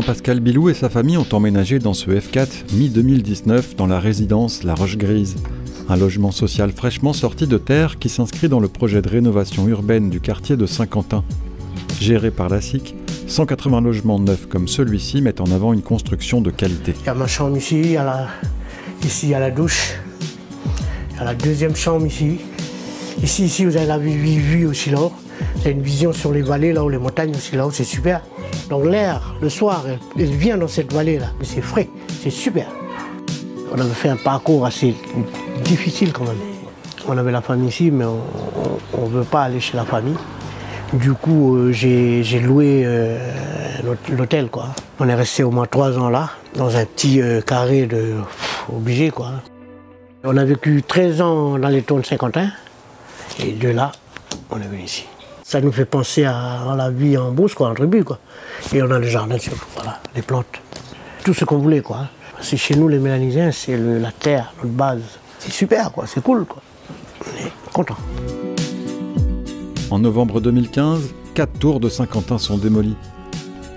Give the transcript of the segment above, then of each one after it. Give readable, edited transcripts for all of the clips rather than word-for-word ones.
Jean-Pascal Bilou et sa famille ont emménagé dans ce F4 mi-2019 dans la résidence La Roche-Grise. Un logement social fraîchement sorti de terre qui s'inscrit dans le projet de rénovation urbaine du quartier de Saint-Quentin. Géré par la SIC, 180 logements neufs comme celui-ci mettent en avant une construction de qualité. Il y a ma chambre ici, ici il y a la douche, il y a la deuxième chambre ici. Ici vous avez la vue aussi là-haut. C'est une vision sur les vallées là-haut, les montagnes aussi là-haut, c'est super. Donc l'air, le soir, il vient dans cette vallée-là, mais c'est frais, c'est super. On avait fait un parcours assez difficile quand même. On avait la famille ici, mais on ne veut pas aller chez la famille. Du coup, j'ai loué l'hôtel, quoi. On est resté au moins 3 ans là, dans un petit carré obligé, quoi. On a vécu 13 ans dans les Tours de Saint-Quentin, et de là, on est venu ici. Ça nous fait penser à la vie en Beauce, quoi, en tribu, quoi. Et on a le jardin surtout, voilà, les plantes. Tout ce qu'on voulait, quoi. Parce que chez nous, les Mélanisiens, c'est la terre, notre base. C'est super, quoi, c'est cool, quoi. On est contents. En novembre 2015, 4 tours de Saint-Quentin sont démolies.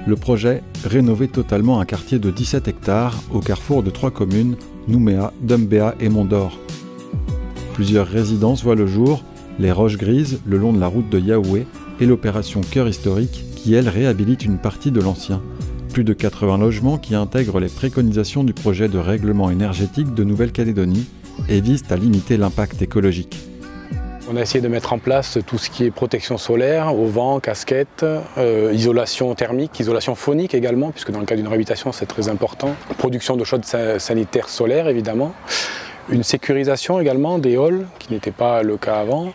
Le projet, rénover totalement un quartier de 17 hectares au carrefour de 3 communes, Nouméa, Dumbéa et Mont-d'Or. Plusieurs résidences voient le jour, les Roches-Grises, le long de la route de Yaoué, et l'opération Cœur Historique, qui elle réhabilite une partie de l'ancien. Plus de 80 logements qui intègrent les préconisations du projet de règlement énergétique de Nouvelle-Calédonie et visent à limiter l'impact écologique. On a essayé de mettre en place tout ce qui est protection solaire, au vent, casquette, isolation thermique, isolation phonique également, puisque dans le cas d'une réhabilitation c'est très important. Production de chaudes sanitaires solaires évidemment. Une sécurisation également des halls, qui n'était pas le cas avant.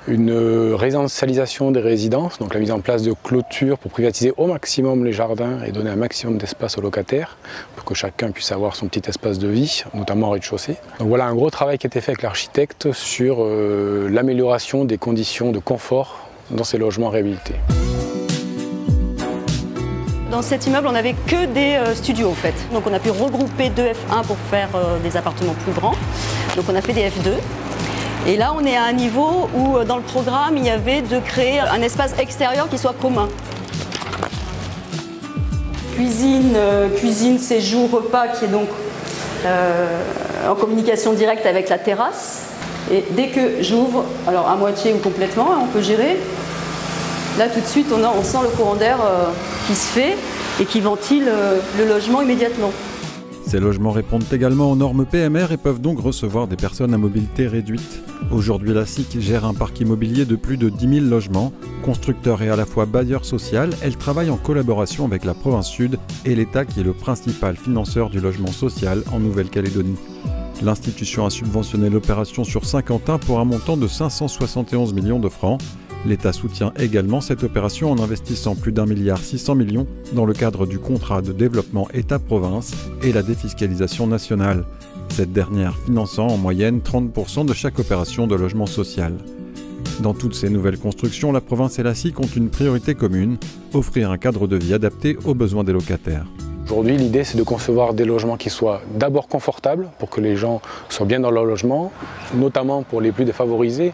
Une résidentialisation des résidences, donc la mise en place de clôtures pour privatiser au maximum les jardins et donner un maximum d'espace aux locataires, pour que chacun puisse avoir son petit espace de vie, notamment au rez-de-chaussée. Donc voilà un gros travail qui a été fait avec l'architecte sur l'amélioration des conditions de confort dans ces logements réhabilités. Dans cet immeuble, on n'avait que des studios en fait. Donc on a pu regrouper 2 F1 pour faire des appartements plus grands. Donc on a fait des F2. Et là, on est à un niveau où dans le programme, il y avait de créer un espace extérieur qui soit commun. Cuisine, séjour, repas qui est donc en communication directe avec la terrasse. Et dès que j'ouvre, alors à moitié ou complètement, on peut gérer. Là, tout de suite, on sent le courant d'air qui se fait et qui ventile le logement immédiatement. Ces logements répondent également aux normes PMR et peuvent donc recevoir des personnes à mobilité réduite. Aujourd'hui, la SIC gère un parc immobilier de plus de 10 000 logements. Constructeur et à la fois bailleur social, elle travaille en collaboration avec la province Sud et l'État qui est le principal financeur du logement social en Nouvelle-Calédonie. L'institution a subventionné l'opération sur Saint-Quentin pour un montant de 571 millions de francs. L'État soutient également cette opération en investissant plus d'1,6 milliard dans le cadre du contrat de développement État-province et la défiscalisation nationale, cette dernière finançant en moyenne 30% de chaque opération de logement social. Dans toutes ces nouvelles constructions, la province et la SIC ont une priorité commune, offrir un cadre de vie adapté aux besoins des locataires. Aujourd'hui, l'idée, c'est de concevoir des logements qui soient d'abord confortables pour que les gens soient bien dans leur logement, notamment pour les plus défavorisés.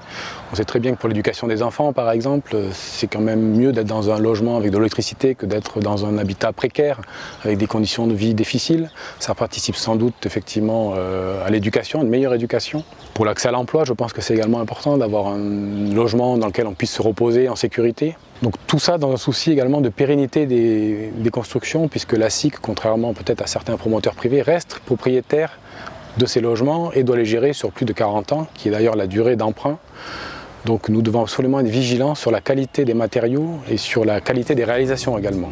On sait très bien que pour l'éducation des enfants, par exemple, c'est quand même mieux d'être dans un logement avec de l'électricité que d'être dans un habitat précaire, avec des conditions de vie difficiles. Ça participe sans doute effectivement à l'éducation, une meilleure éducation. Pour l'accès à l'emploi, je pense que c'est également important d'avoir un logement dans lequel on puisse se reposer en sécurité. Donc tout ça dans un souci également de pérennité des constructions, puisque la SIC, contrairement peut-être à certains promoteurs privés, reste propriétaire de ces logements et doit les gérer sur plus de 40 ans, qui est d'ailleurs la durée d'emprunt. Donc nous devons absolument être vigilants sur la qualité des matériaux et sur la qualité des réalisations également.